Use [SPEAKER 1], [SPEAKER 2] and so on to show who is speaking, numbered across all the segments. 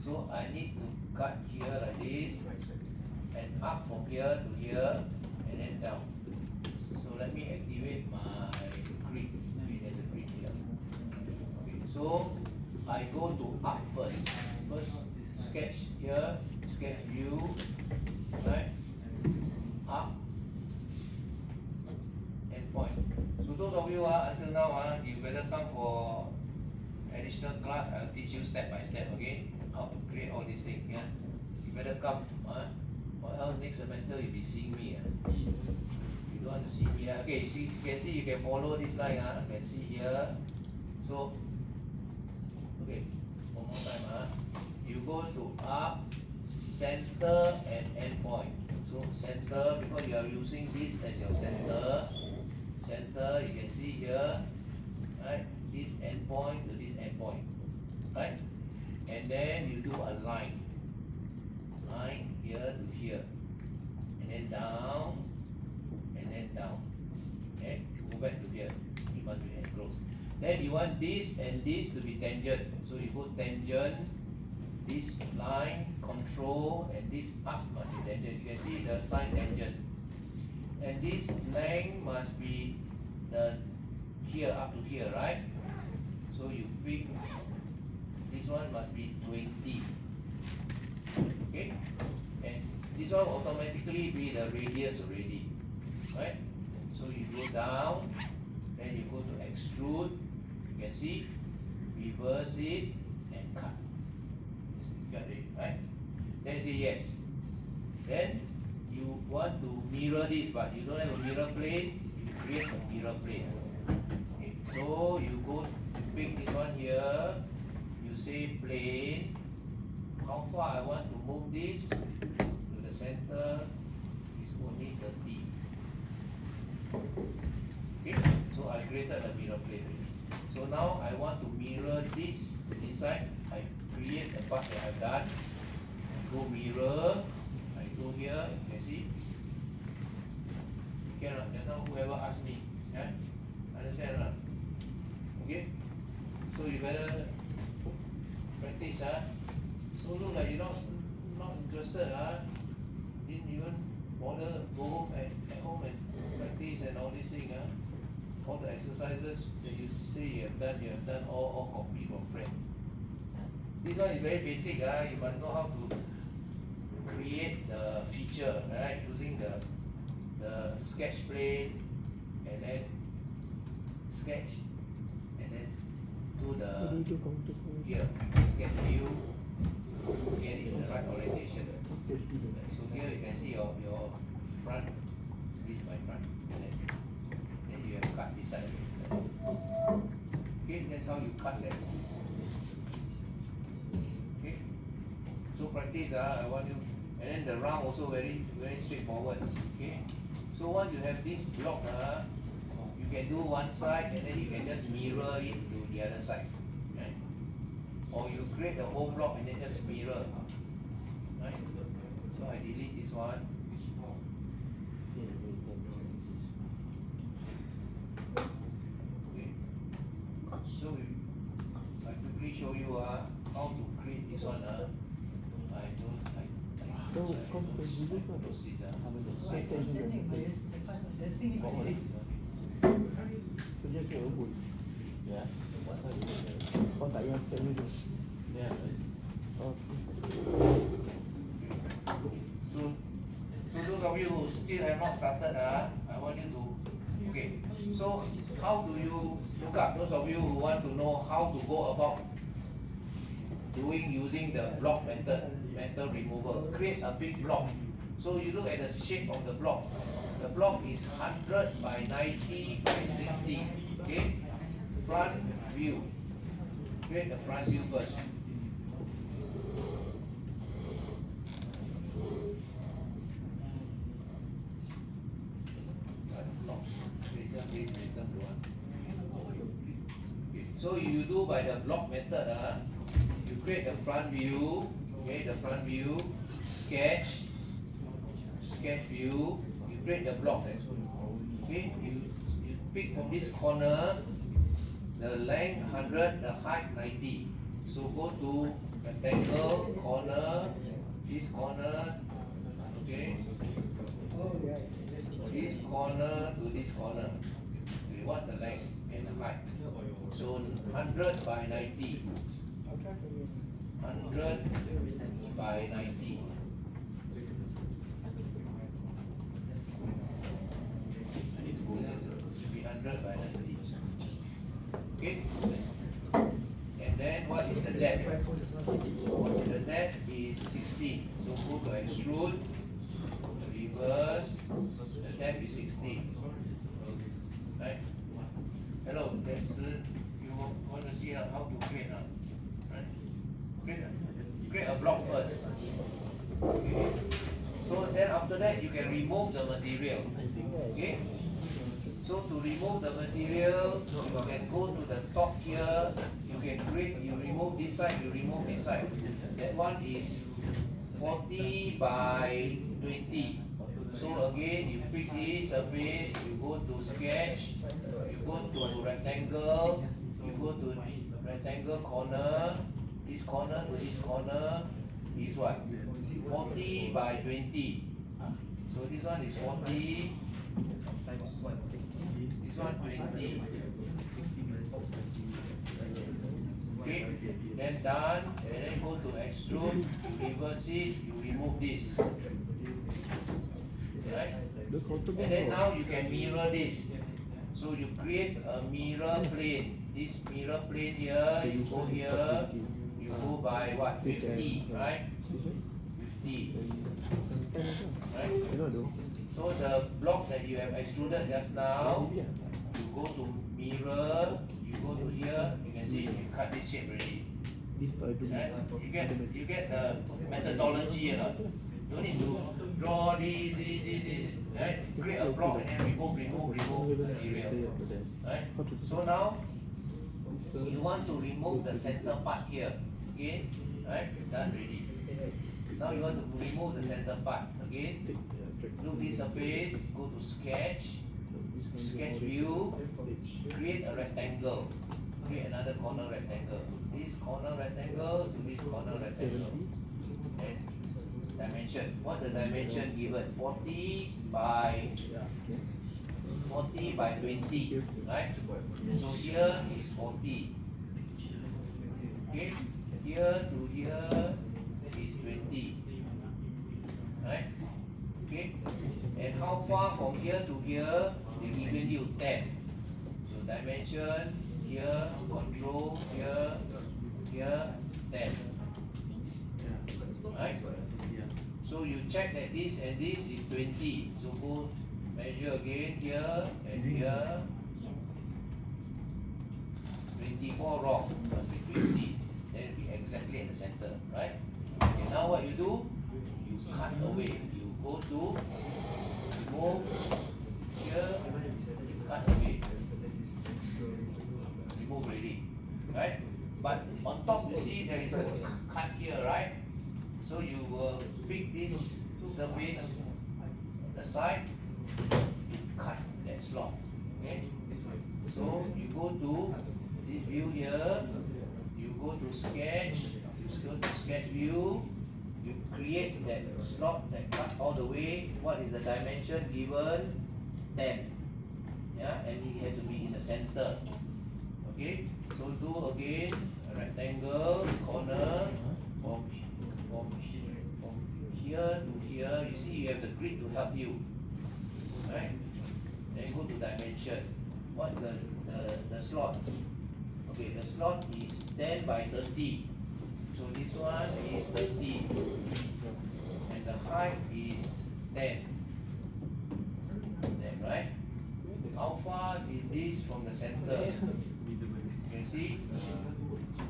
[SPEAKER 1] So I need to cut here like this and up from here to here and then down. So let me activate my grid. Okay, there's a grid here. Okay, so I go to up first. First sketch here, sketch view, right? Up and point. So those of you until now you better come for additional class. I'll teach you step by step, okay? How to create all these things, yeah? You better come, or else next semester you'll be seeing me. You don't want to see me, okay? See, you can see, you can follow this line, you can see here. So, okay, one more time, you go to up, center, and end point. So center, because you are using this as your center. Center, you can see here, right? This end point to this end point, right? And then you do a line here to here, and then down, okay? Go back to here. You must be enclosed. Then you want this and this to be tangent, so you put tangent. This line, control, and this up must be tangent. You can see the sign tangent. And this length must be the here up to here, right? So you pick this one must be 20. Okay? And this one automatically be the radius already. Right? So you go down, then you go to extrude, you can see, reverse it and cut. Got it, right? Then you say yes. Then you want to mirror this, but you don't have a mirror plane, you create a mirror plane. Okay, so you go to pick this one here, you say plane, how far I want to move this to the center is only 30. Okay, so I created a mirror plane. So now I want to mirror this to this side. I create the part that I've done. I go mirror. I go here. You can see. Okay, just now whoever asked me, yeah, understand or not? Okay. So you better practice, So look like you're not interested, Didn't even bother go home at home and practice and all these things, All the exercises that you say you have done all copy from friend. This one is very basic, You must know how to create the feature, right? Using the sketch plane and then sketch and then do the here sketch view, get it in the right orientation. So here you can see your front. This is my front. And then you have cut this side. Okay, that's how you cut that. Okay. So practice, I want you, and then the round also very straightforward. Okay. So once you have this block, you can do one side and then you can just mirror it to the other side. Right? Or you create the whole block and then just mirror. Right? So I delete this one. Okay. So I quickly show you how to create this one.
[SPEAKER 2] Con tại em xem như
[SPEAKER 1] Yeah. So those of you who still have not started, I want you to, okay. So how do you look up? Those of you who want to know how to go about using the block method removal, create a big block. So you look at the shape of the block. The block is 100 by 90 by 60. Okay, front view. Create the front view first. So you do by the block method, you create the front view, okay, the front view, sketch view, you create the block, okay, you pick from this corner, the length 100, the height 90. So go to rectangle, corner, this corner, okay, this corner to this corner. Okay, what's the length and the height? So 100 by 90. 100 by 90. Should be 100 by 90. Okay? And then what is the depth? The depth is 16. So go to extrude, reverse, the depth is 16. Right? Hello, that's you want to see how to create now. Right? Create a block first. Okay. So then after that you can remove the material. Okay? So to remove the material, you can go to the top here, you can create, you remove this side, you remove this side. That one is 40 by 20. So again, you pick this surface, you go to sketch, you go to rectangle, you go to rectangle corner, this corner to this corner is what? 40 by 20. So this one is 40, this one 20. Okay, then done, and then go to extrude, you reverse it, you remove this. Right? And then now you can mirror this. So you create a mirror plane. This mirror plane here, you go here, you go by what? 50, right? 50. Right? So the block that you have extruded just now, you go to mirror, you go to here, you can see you cut this shape already. Right? You get the methodology, you know. You don't need to draw the right? Create a block and then remove material. Right? So now you want to remove the center part here. Again, right? Done already. Now you want to remove the center part. Again, look this surface, go to sketch, sketch view, create a rectangle. Create another corner rectangle. This corner rectangle to this corner rectangle. And dimension. What the dimension given? 40 by 20, right? So here is 40. Okay, here to here is 20, right? Okay, and how far from here to here? They given you 10. So dimension here, control here, 10. Right? So you check that this and this is 20. So go measure again here and here. 24 wrong, must be 20. Then it will be exactly in the center, right? Okay, now what you do? You cut away. You go to remove here, you cut away. Remove already, right? But on top you see there is a cut here, right? So you will pick this surface on the side, you cut that slot. Okay? So you go to this view here, you go to sketch, you go to sketch view, you create that slot that cut all the way. What is the dimension given? 10. Yeah, and it has to be in the center. Okay? So do again a rectangle, corner, from here to here. You see you have the grid to help you. Right? Then go to dimension. What's the slot? Okay, the slot is 10 by 30. So this one is 30. And the height is 10. Then, right? How far is this from the center? You can see?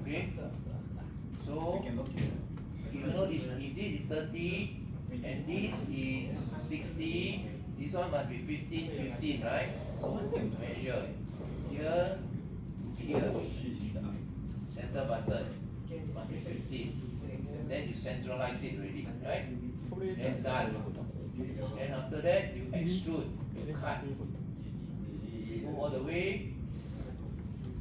[SPEAKER 1] Okay? So, you know if this is 30 and this is 60, this one must be 15, right? So measure here, here, center button must be 15. Then you centralize it already, right? Then done. Then after that you extrude, you cut, go all the way,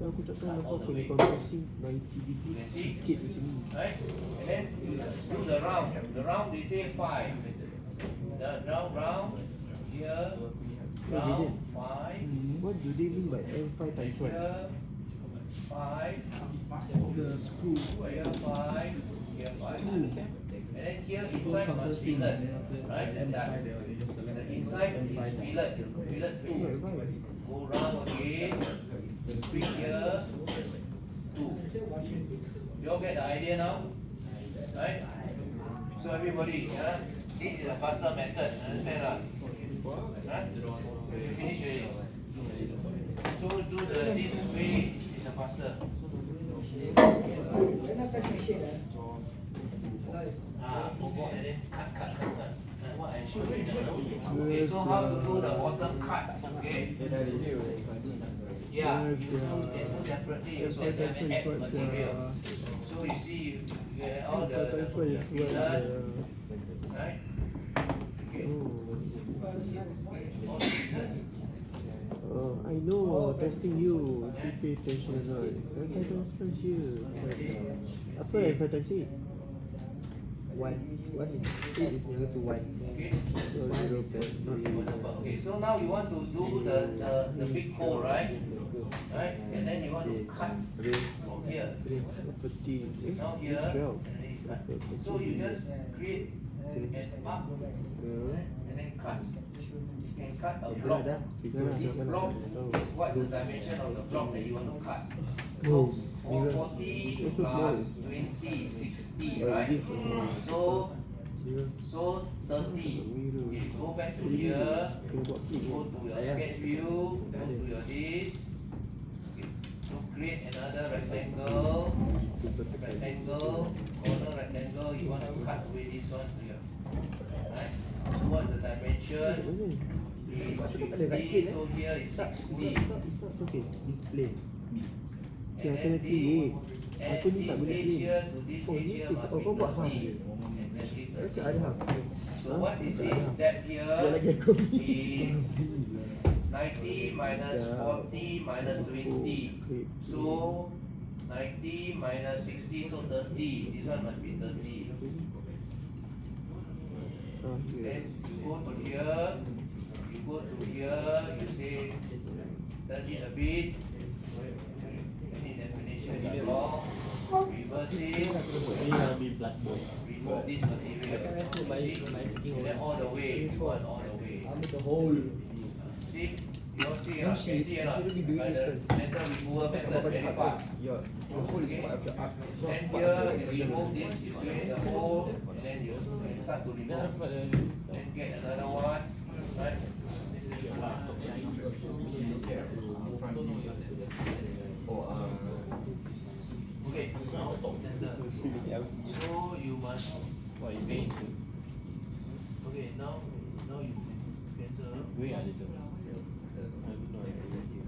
[SPEAKER 2] Aku takkan
[SPEAKER 1] All
[SPEAKER 2] nampak
[SPEAKER 1] the way.
[SPEAKER 2] compressing 90 degree
[SPEAKER 1] You see?
[SPEAKER 2] sikit di sini.
[SPEAKER 1] Right? And then you do the round. The round they say 5. The round here, round 5.
[SPEAKER 2] What do they mean by M5 times 1?
[SPEAKER 1] Here 5.
[SPEAKER 2] The screw.
[SPEAKER 1] Here 5. Here 5. And then here inside must fillet. Right? And that. The inside is fillet. Fillet 2. Go round again. Squeeze here. 2. You all get the idea now? Right? So everybody, yeah, this is a faster method. Understand lah? Right? Finish already. So do this way is a faster. Forgot and then cut. What I showed you now. Okay, so how to do the bottom cut? Okay. Yeah, you do separately. So you can add material. So you see, you get all the fillet, right? Okay. All the fillet.
[SPEAKER 2] I know, testing you. You pay attention or not. M5 times here. Apa M5 times 8? 1 is 8 is nearer to 1.
[SPEAKER 1] Okay.
[SPEAKER 2] So 0 not
[SPEAKER 1] Okay, so now you want to do the big hole, right? Right? And then you want to cut from here. Now here, and then you cut. So you just create an arc and then cut. You can cut a block. This block is what the dimension of the block that you want to cut. So 440 plus 20, 60, right? So 30. Okay, go back to here. Go to your sketch view. Go to your this. Okay, so create another rectangle. Corner rectangle. You want to cut away this one here. Right? So what the dimension is 50. So here is 60.
[SPEAKER 2] It's not showcase, display.
[SPEAKER 1] And then this, and this edge here to this edge here must be 30.
[SPEAKER 2] That's the other half.
[SPEAKER 1] So what is this step here is 90 minus 40 minus 20. So 90 minus 60, so 30. This one must be 30. Then you go to here, you say turn it a bit. Any definition is wrong. Reverse it. Remove this material. See? And then all the way. You want all the way. See? You all see, can see or not? By the metal removal method, very fast. Okay. Then here you remove this, you create a hole, and then you can start to remove. Then get another one, right? Okay, so you must paint. Okay, now you cancel.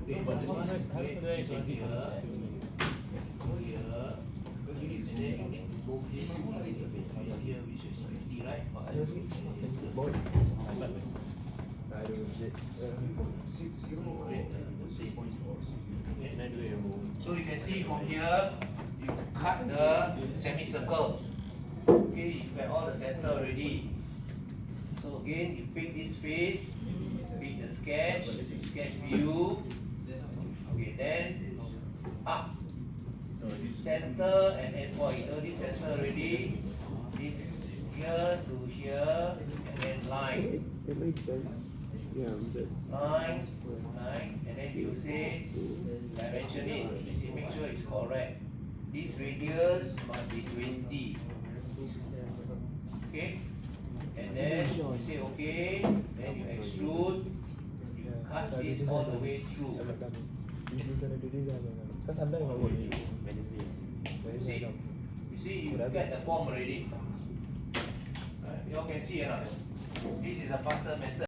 [SPEAKER 1] Okay, but you must create this one here, and then you need to move this here, which is 50, right? So you can see from here, you cut the semicircle. Okay, you have all the center already. So again, you pick this face, pick the sketch view. Okay, then up, center and endpoint. So this center already, this here to here, and then line. Line, and then you say dimension it. You see, make sure it's correct. This radius must be 20. Okay, and then you say okay, then you extrude, you cut this all the way through. You see, you get the form already. You all can see or not? This is a faster method.